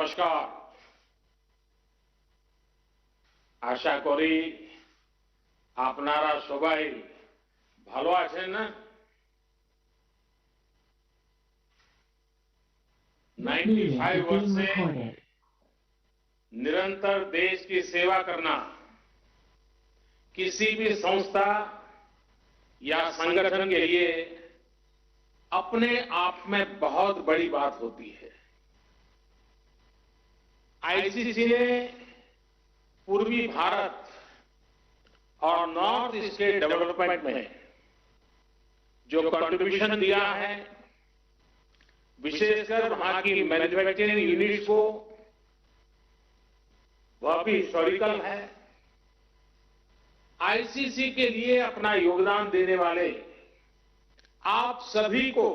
নমস্কার। আশা করি আপনারা সবাই ভালো আছেন না। 95 वर्ष से निरंतर देश की सेवा करना किसी भी संस्था या संगठन के लिए अपने आप में बहुत बड़ी बात होती है। आईसीसी ने पूर्वी भारत और नॉर्थ ईस्ट के डेवलपमेंट में जो कंट्रीब्यूशन दिया है, विशेषकर वहां की मैन्युफैक्चरिंग यूनिट्स को, वह भी हिस्टोरिकल है। आईसीसी के लिए अपना योगदान देने वाले आप सभी को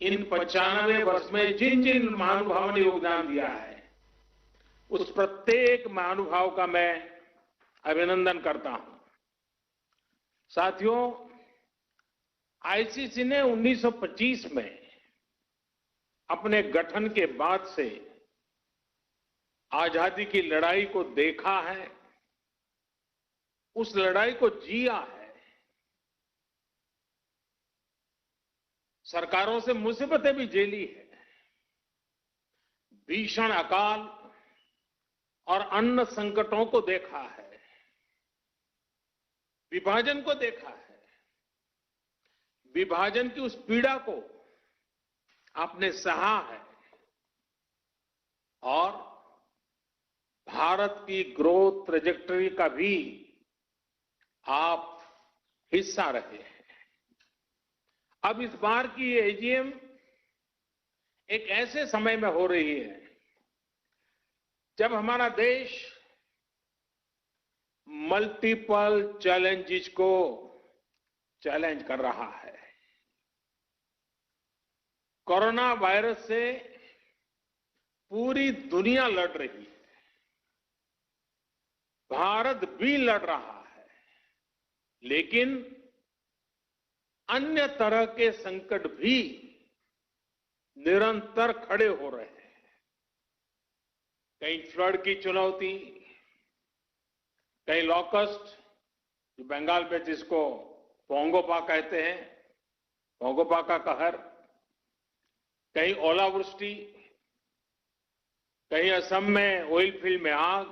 इन 95 वर्ष में जिन जिन महानुभावों ने योगदान दिया है, उस प्रत्येक महानुभाव का मैं अभिनंदन करता हूं। साथियों, आईसीसी ने 1925 में अपने गठन के बाद से आजादी की लड़ाई को देखा है, उस लड़ाई को जिया है। सरकारों से मुसीबतें भी झेली है, भीषण अकाल और अन्न संकटों को देखा है, विभाजन को देखा है। विभाजन की उस पीड़ा को आपने सहा है और भारत की ग्रोथ ट्रेजेक्टरी का भी आप हिस्सा रहे हैं। अब इस बार की ये एजीएम एक ऐसे समय में हो रही है जब हमारा देश मल्टीपल चैलेंजेस को चैलेंज कर रहा है। कोरोना वायरस से पूरी दुनिया लड़ रही है, भारत भी लड़ रहा है, लेकिन अन्य तरह के संकट भी निरंतर खड़े हो रहे हैं। कहीं फ्लड की चुनौती, कहीं लॉकस्ट, जो बंगाल में जिसको पोंगोपा कहते हैं, पोंगोपा का कहर, कहीं ओलावृष्टि, कहीं असम में ऑयल फील्ड में आग,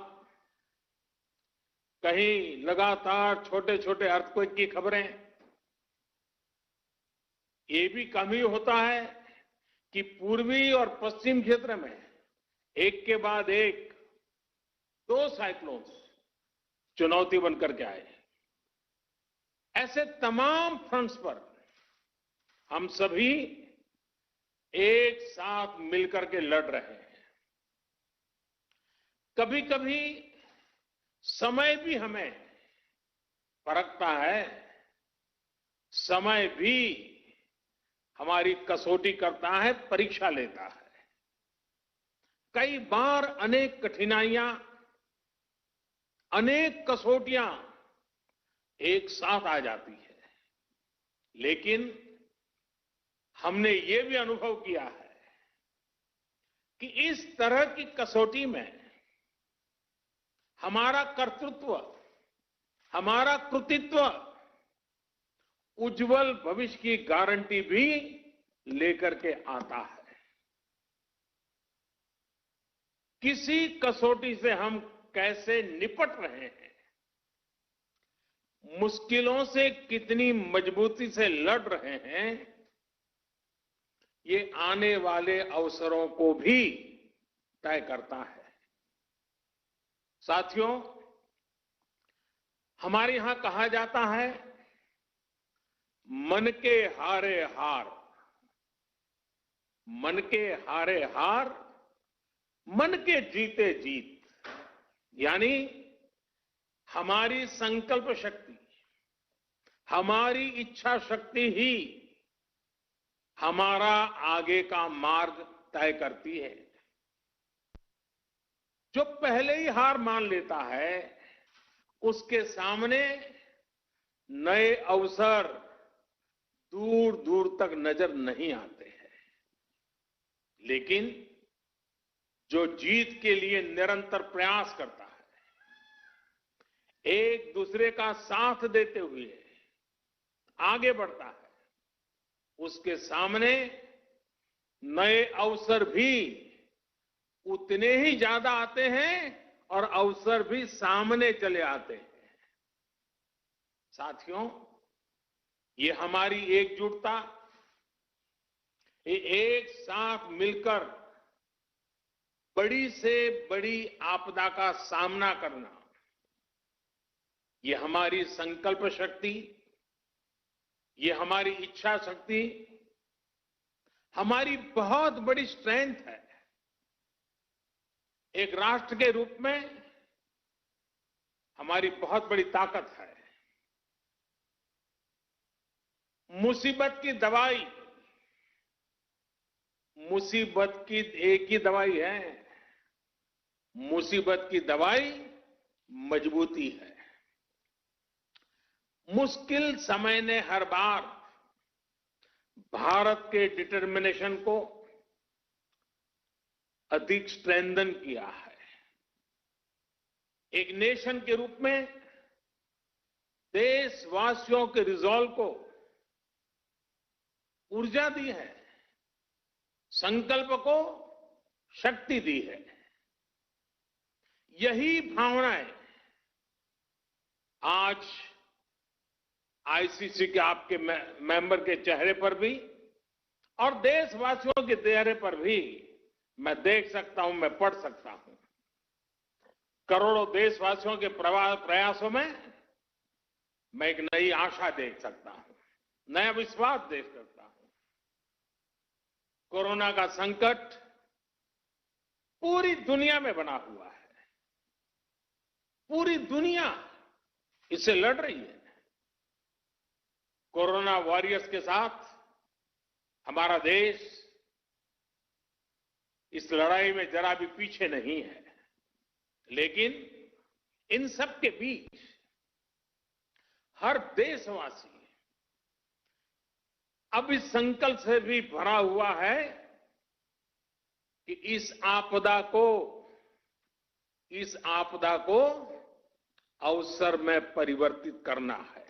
कहीं लगातार छोटे छोटे अर्थक्वेक की खबरें। ये भी कम ही होता है कि पूर्वी और पश्चिम क्षेत्र में एक के बाद एक दो साइक्लोन चुनौती बनकर के आए। ऐसे तमाम फ्रंट्स पर हम सभी एक साथ मिलकर के लड़ रहे हैं। कभी कभी समय भी हमें परखता है, समय भी हमारी कसौटी करता है, परीक्षा लेता है। कई बार अनेक कठिनाइयां, अनेक कसौटियां एक साथ आ जाती है, लेकिन हमने ये भी अनुभव किया है कि इस तरह की कसौटी में हमारा कर्तृत्व, हमारा कृतित्व उज्जवल भविष्य की गारंटी भी लेकर के आता है। किसी कसौटी से हम कैसे निपट रहे हैं, मुश्किलों से कितनी मजबूती से लड़ रहे हैं, ये आने वाले अवसरों को भी तय करता है। साथियों, हमारे यहां कहा जाता है, मन के हारे हार, मन के हारे हार, मन के जीते जीत। यानी हमारी संकल्प शक्ति, हमारी इच्छा शक्ति ही हमारा आगे का मार्ग तय करती है। जो पहले ही हार मान लेता है, उसके सामने नए अवसर दूर दूर तक नजर नहीं आते हैं। लेकिन जो जीत के लिए निरंतर प्रयास करता है, एक दूसरे का साथ देते हुए आगे बढ़ता है, उसके सामने नए अवसर भी उतने ही ज्यादा आते हैं और अवसर भी सामने चले आते हैं। साथियों, ये हमारी एकजुटता, ये एक साथ मिलकर बड़ी से बड़ी आपदा का सामना करना, ये हमारी संकल्प शक्ति, ये हमारी इच्छा शक्ति, हमारी बहुत बड़ी स्ट्रेंथ है। एक राष्ट्र के रूप में हमारी बहुत बड़ी ताकत है। मुसीबत की दवाई, मुसीबत की एक ही दवाई है, मुसीबत की दवाई मजबूती है। मुश्किल समय ने हर बार भारत के डिटर्मिनेशन को अधिक स्ट्रेंथन किया है। एक नेशन के रूप में देशवासियों के रिजॉल्व को ऊर्जा दी है, संकल्प को शक्ति दी है। यही भावनाएं आज आईसीसी के आपके मेंबर के चेहरे पर भी और देशवासियों के चेहरे पर भी मैं देख सकता हूं, मैं पढ़ सकता हूं। करोड़ों देशवासियों के प्रयासों में मैं एक नई आशा देख सकता हूं, नया विश्वास देख सकता हूं। कोरोना का संकट पूरी दुनिया में बना हुआ है, पूरी दुनिया इससे लड़ रही है। कोरोना वॉरियर्स के साथ हमारा देश इस लड़ाई में जरा भी पीछे नहीं है, लेकिन इन सब के बीच हर देशवासी अब इस संकल्प से भी भरा हुआ है कि इस आपदा को अवसर में परिवर्तित करना है।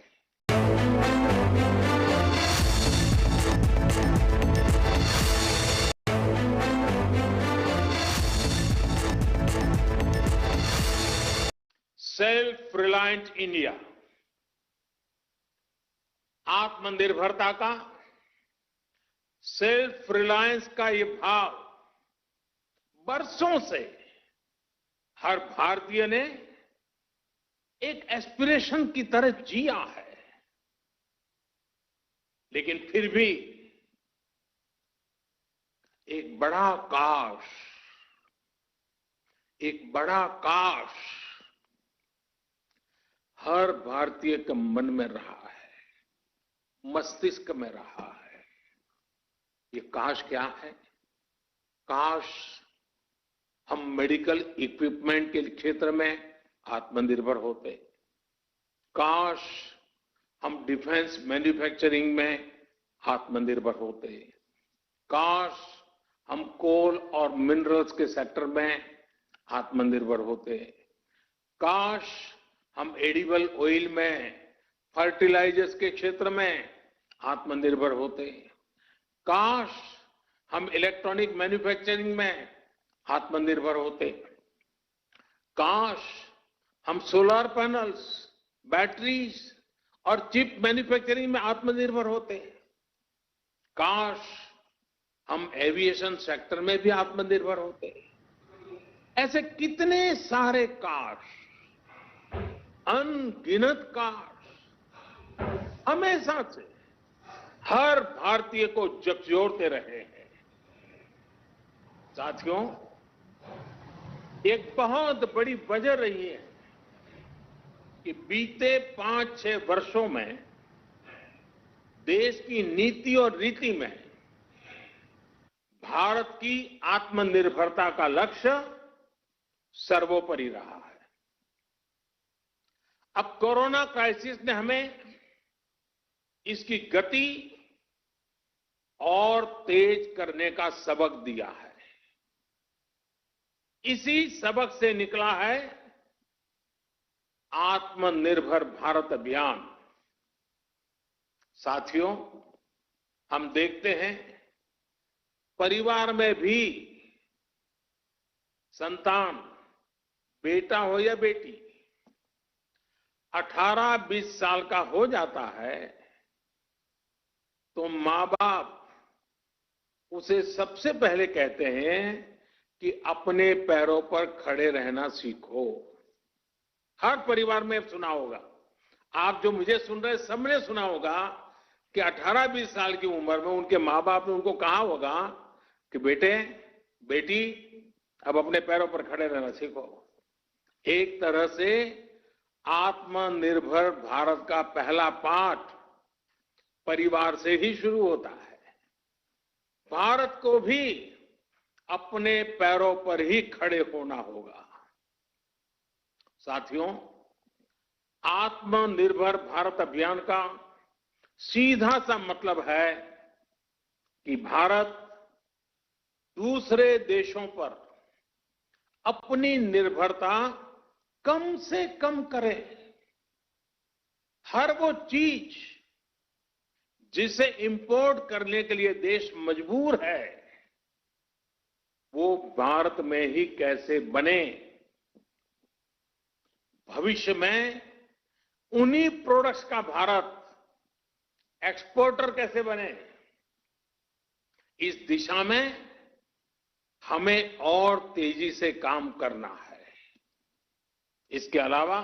सेल्फ रिलायंट इंडिया, आत्मनिर्भरता का, सेल्फ रिलायंस का ये भाव बरसों से हर भारतीय ने एक एस्पिरेशन की तरह जिया है। लेकिन फिर भी एक बड़ा काश हर भारतीय के मन में रहा है, मस्तिष्क में रहा है। ये काश क्या है? काश हम मेडिकल इक्विपमेंट के क्षेत्र में आत्मनिर्भर होते, काश हम डिफेंस मैन्युफैक्चरिंग में आत्मनिर्भर होते, काश हम कोल और मिनरल्स के सेक्टर में आत्मनिर्भर होते, काश हम एडिबल ऑयल में, फर्टिलाइजर्स के क्षेत्र में आत्मनिर्भर होते, काश हम इलेक्ट्रॉनिक मैन्युफैक्चरिंग में आत्मनिर्भर होते, काश हम सोलर पैनल्स, बैटरीज और चिप मैन्युफैक्चरिंग में आत्मनिर्भर होते, काश हम एविएशन सेक्टर में भी आत्मनिर्भर होते। ऐसे कितने सारे काश, अनगिनत काश हमेशा से हर भारतीय को झकझोरते रहे हैं। साथियों, एक बहुत बड़ी वजह रही है कि बीते 5-6 वर्षों में देश की नीति और रीति में भारत की आत्मनिर्भरता का लक्ष्य सर्वोपरि रहा है। अब कोरोना क्राइसिस ने हमें इसकी गति और तेज करने का सबक दिया है। इसी सबक से निकला है आत्मनिर्भर भारत अभियान। साथियों, हम देखते हैं परिवार में भी संतान, बेटा हो या बेटी, 18-20 साल का हो जाता है तो मां बाप उसे सबसे पहले कहते हैं कि अपने पैरों पर खड़े रहना सीखो। हर परिवार में सुना होगा, आप जो मुझे सुन रहे हैं सबने सुना होगा कि 18-20 साल की उम्र में उनके मां बाप ने उनको कहा होगा कि बेटे बेटी अब अपने पैरों पर खड़े रहना सीखो। एक तरह से आत्मनिर्भर भारत का पहला पाठ परिवार से ही शुरू होता है। भारत को भी अपने पैरों पर ही खड़े होना होगा। साथियों, आत्मनिर्भर भारत अभियान का सीधा सा मतलब है कि भारत दूसरे देशों पर अपनी निर्भरता कम से कम करे। हर वो चीज जिसे इंपोर्ट करने के लिए देश मजबूर है, वो भारत में ही कैसे बने। भविष्य में उन्हीं प्रोडक्ट्स का भारत एक्सपोर्टर कैसे बने, इस दिशा में हमें और तेजी से काम करना है। इसके अलावा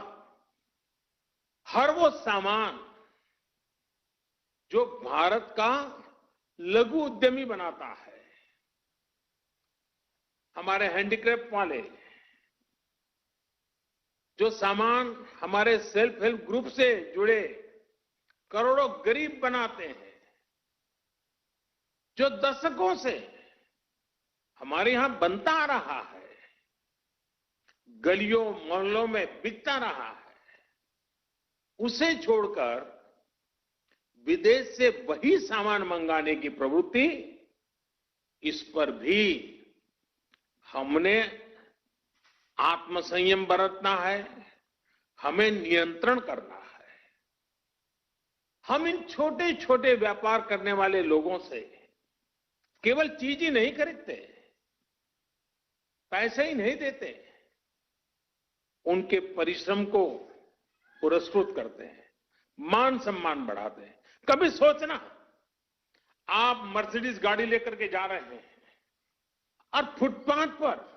हर वो सामान जो भारत का लघु उद्यमी बनाता है, हमारे हैंडीक्राफ्ट वाले जो सामान हमारे सेल्फ हेल्प ग्रुप से जुड़े करोड़ों गरीब बनाते हैं, जो दशकों से हमारे यहां बनता आ रहा है, गलियों मोहल्लों में बिकता रहा है, उसे छोड़कर विदेश से वही सामान मंगाने की प्रवृत्ति, इस पर भी हमने आत्मसंयम बरतना है, हमें नियंत्रण करना है। हम इन छोटे छोटे व्यापार करने वाले लोगों से केवल चीज ही नहीं खरीदते, पैसे ही नहीं देते, उनके परिश्रम को पुरस्कृत करते हैं, मान सम्मान बढ़ाते हैं। कभी सोचना, आप मर्सिडीज गाड़ी लेकर के जा रहे हैं और फुटपाथ पर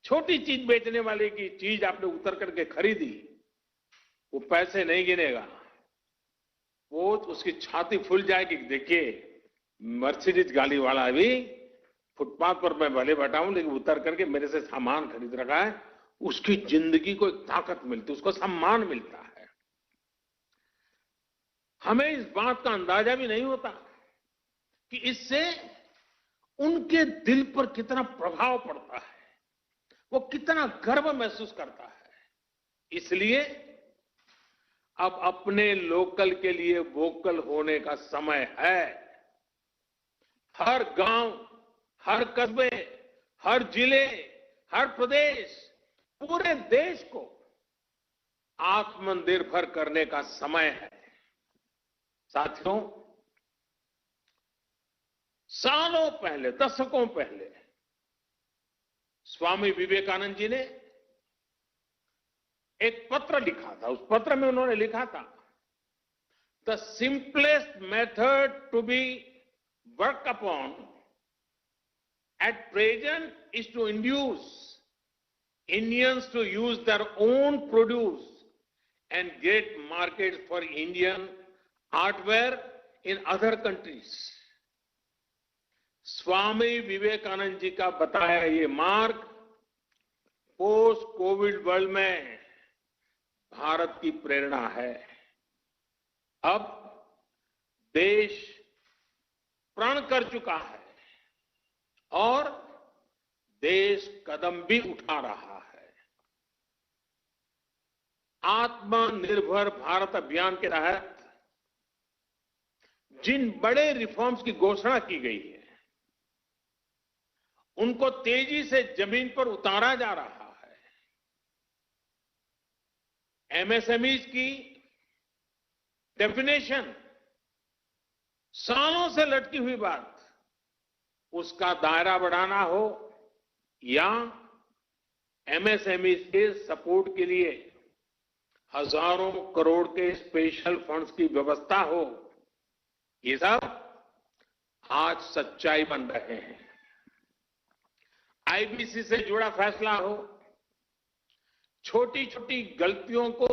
छोटी चीज बेचने वाले की चीज आपने उतर करके खरीदी, वो पैसे नहीं गिनेगा, वो उसकी छाती फूल जाएगी। देखिए, मर्सिडीज गाड़ी वाला भी फुटपाथ पर मैं भले बैठा हूं, लेकिन उतर करके मेरे से सामान खरीद रखा है, उसकी जिंदगी को एक ताकत मिलती, उसको सम्मान मिलता है। हमें इस बात का अंदाजा भी नहीं होता कि इससे उनके दिल पर कितना प्रभाव पड़ता है, वो कितना गर्व महसूस करता है। इसलिए अब अपने लोकल के लिए वोकल होने का समय है। हर गांव, हर कस्बे, हर जिले, हर प्रदेश, पूरे देश को आत्मनिर्भर करने का समय है। साथियों, सालों पहले, दशकों पहले स्वामी विवेकानंद जी ने एक पत्र लिखा था। उस पत्र में उन्होंने लिखा था, the simplest method to be work upon at present is to induce Indians to use their own produce and get markets for Indian artware in other countries. Swami Vivekananda ji का बताया ये मार्ग पोस्ट कोविड वर्ल्ड में भारत की प्रेरणा है। अब देश प्रण कर चुका है और देश कदम भी उठा रहा है। आत्मनिर्भर भारत अभियान के तहत जिन बड़े रिफॉर्म्स की घोषणा की गई है, उनको तेजी से जमीन पर उतारा जा रहा है। एमएसएमईज की डेफिनेशन सालों से लटकी हुई बात, उसका दायरा बढ़ाना हो या एमएसएमईज के सपोर्ट के लिए हजारों करोड़ के स्पेशल फंड्स की व्यवस्था हो, ये सब आज सच्चाई बन रहे हैं। आईबीसी से जुड़ा फैसला हो, छोटी छोटी गलतियों को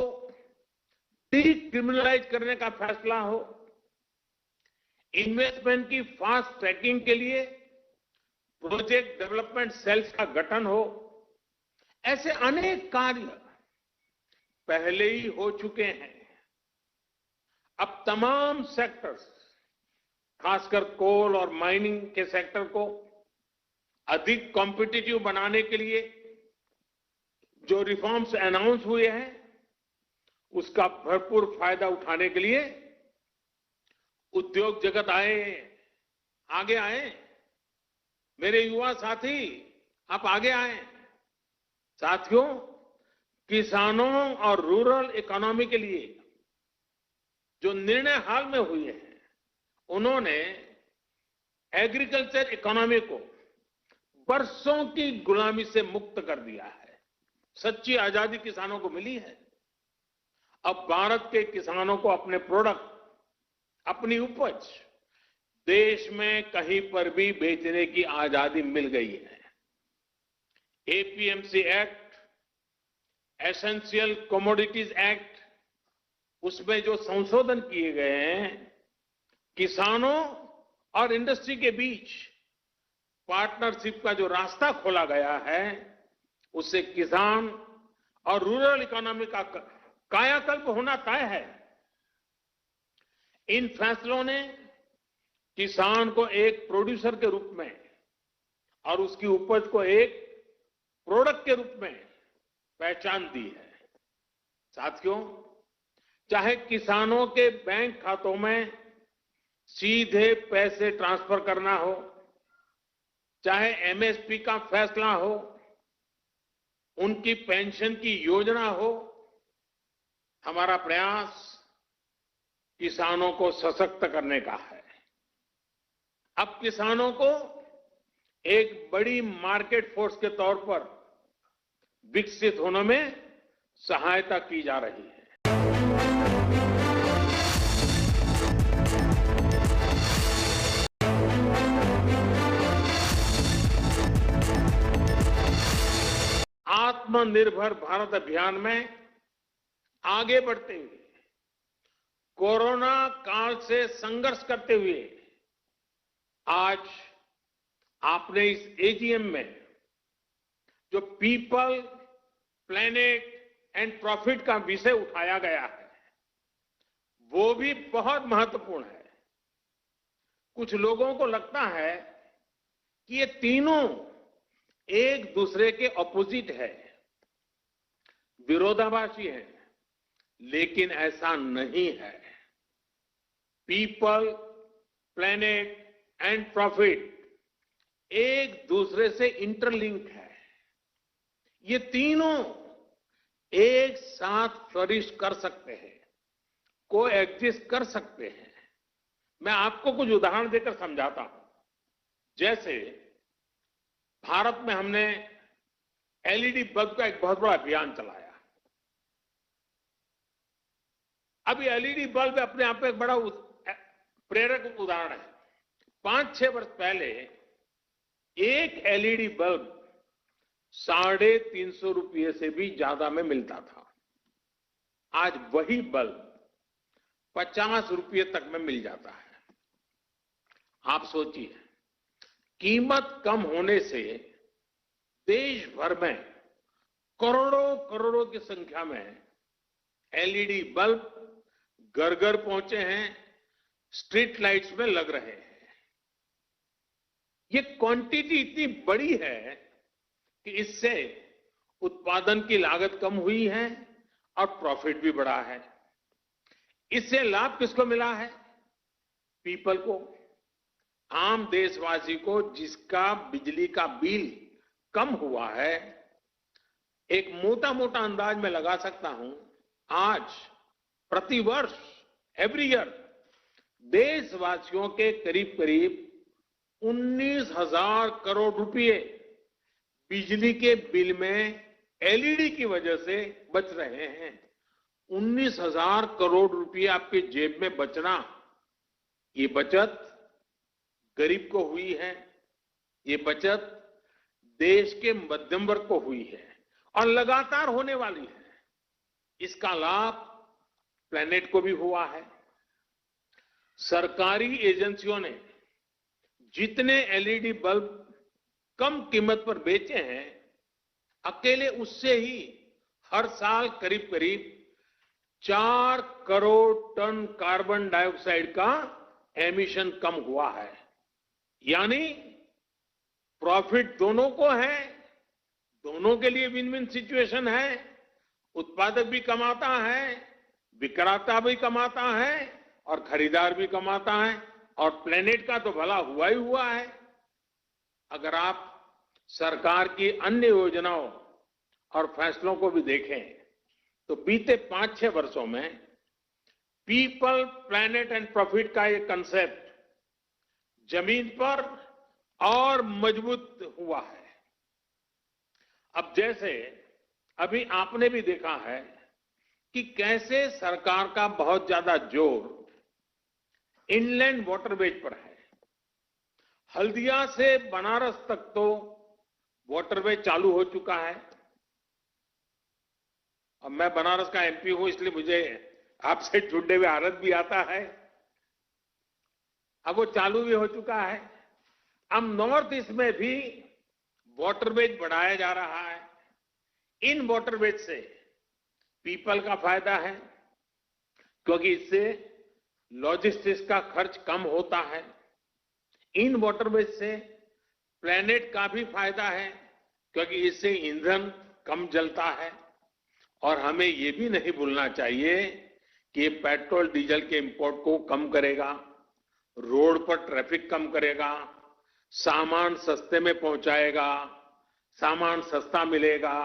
डिक्रिमिनलाइज करने का फैसला हो, इन्वेस्टमेंट की फास्ट ट्रैकिंग के लिए प्रोजेक्ट डेवलपमेंट सेल्स का गठन हो, ऐसे अनेक कार्य पहले ही हो चुके हैं। अब तमाम सेक्टर्स, खासकर कोल और माइनिंग के सेक्टर को अधिक कॉम्पिटिटिव बनाने के लिए जो रिफॉर्म्स अनाउंस हुए हैं, उसका भरपूर फायदा उठाने के लिए उद्योग जगत आगे आए। मेरे युवा साथी, आप आगे आए। साथियों, किसानों और रूरल इकोनॉमी के लिए जो निर्णय हाल में हुए हैं, उन्होंने एग्रीकल्चर इकोनॉमी को बरसों की गुलामी से मुक्त कर दिया है। सच्ची आजादी किसानों को मिली है। अब भारत के किसानों को अपने प्रोडक्ट, अपनी उपज देश में कहीं पर भी बेचने की आजादी मिल गई है। APMC act, essential commodities act, उसमें जो संशोधन किए गए हैं, किसानों और इंडस्ट्री के बीच पार्टनरशिप का जो रास्ता खोला गया है, उससे किसान और रूरल इकोनॉमी का कायाकल्प होना तय है। इन फैसलों ने किसान को एक प्रोड्यूसर के रूप में और उसकी उपज को एक प्रोडक्ट के रूप में पहचान दी है। साथियों, चाहे किसानों के बैंक खातों में सीधे पैसे ट्रांसफर करना हो, चाहे एमएसपी का फैसला हो, उनकी पेंशन की योजना हो, हमारा प्रयास किसानों को सशक्त करने का है। अब किसानों को एक बड़ी मार्केट फोर्स के तौर पर विकसित होने में सहायता की जा रही है। आत्मनिर्भर भारत अभियान में आगे बढ़ते हुए, कोरोना काल से संघर्ष करते हुए, आज आपने इस एजीएम में जो पीपल, प्लेनेट एंड प्रॉफिट का विषय उठाया गया है, वो भी बहुत महत्वपूर्ण है। कुछ लोगों को लगता है कि ये तीनों एक दूसरे के ऑपोजिट है, विरोधाभासी है, लेकिन ऐसा नहीं है। पीपल, प्लेनेट एंड प्रॉफिट एक दूसरे से इंटरलिंक है। ये तीनों एक साथ फ्लरिश कर सकते हैं, को एग्जिस्ट कर सकते हैं। मैं आपको कुछ उदाहरण देकर समझाता हूं। जैसे भारत में हमने एलईडी बल्ब का एक बहुत बड़ा अभियान चलाया। अब ये एलईडी बल्ब अपने आप में एक बड़ा प्रेरक उदाहरण है। 5-6 वर्ष पहले एक एलईडी बल्ब 350 रुपये से भी ज्यादा में मिलता था। आज वही बल्ब 50 रुपये तक में मिल जाता है। आप सोचिए, कीमत कम होने से देश भर में करोड़ों करोड़ों की संख्या में एलईडी बल्ब घर घर पहुंचे हैं, स्ट्रीट लाइट्स में लग रहे हैं। ये क्वांटिटी इतनी बड़ी है कि इससे उत्पादन की लागत कम हुई है और प्रॉफिट भी बढ़ा है। इससे लाभ किसको मिला है? पीपल को, आम देशवासी को जिसका बिजली का बिल कम हुआ है, एक मोटा मोटा अंदाज में लगा सकता हूं, आज प्रतिवर्ष एवरी ईयर देशवासियों के करीब करीब 19,000 करोड़ रुपए बिजली के बिल में एलईडी की वजह से बच रहे हैं। 19,000 करोड़ रुपए आपके जेब में बचना, ये बचत गरीब को हुई है, ये बचत देश के मध्यम वर्ग को हुई है और लगातार होने वाली है। इसका लाभ प्लैनेट को भी हुआ है। सरकारी एजेंसियों ने जितने एलईडी बल्ब कम कीमत पर बेचे हैं, अकेले उससे ही हर साल करीब करीब 4 करोड़ टन कार्बन डाइऑक्साइड का एमिशन कम हुआ है। यानी प्रॉफिट दोनों को है, दोनों के लिए विन विन सिचुएशन है। उत्पादक भी कमाता है, विक्रेता भी कमाता है और खरीदार भी कमाता है, और प्लेनेट का तो भला हुआ ही हुआ है। अगर आप सरकार की अन्य योजनाओं और फैसलों को भी देखें तो बीते 5-6 वर्षों में पीपल, प्लेनेट एंड प्रॉफिट का ये कंसेप्ट जमीन पर और मजबूत हुआ है। अब जैसे अभी आपने भी देखा है कि कैसे सरकार का बहुत ज्यादा जोर इनलैंड वाटरवेज पर है। हल्दिया से बनारस तक तो वाटरवे चालू हो चुका है। अब मैं बनारस का एमपी हूं, इसलिए मुझे आपसे जुड़ने में आनंद भी आता है। अब वो चालू भी हो चुका है। अब नॉर्थ ईस्ट में भी वाटरवेज बढ़ाया जा रहा है। इन वाटरवेज से पीपल का फायदा है, क्योंकि इससे लॉजिस्टिक्स का खर्च कम होता है। इन वाटरवेज से प्लेनेट का भी फायदा है, क्योंकि इससे ईंधन कम जलता है। और हमें ये भी नहीं भूलना चाहिए कि ये पेट्रोल डीजल के इंपोर्ट को कम करेगा, रोड पर ट्रैफिक कम करेगा, सामान सस्ते में पहुंचाएगा, सामान सस्ता मिलेगा,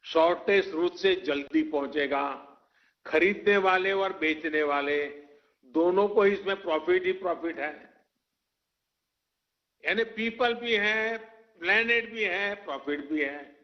शॉर्टेज रूट से जल्दी पहुंचेगा। खरीदने वाले और बेचने वाले दोनों को इसमें प्रॉफिट ही प्रॉफिट है। यानी पीपल भी है, प्लेनेट भी है, प्रॉफिट भी है।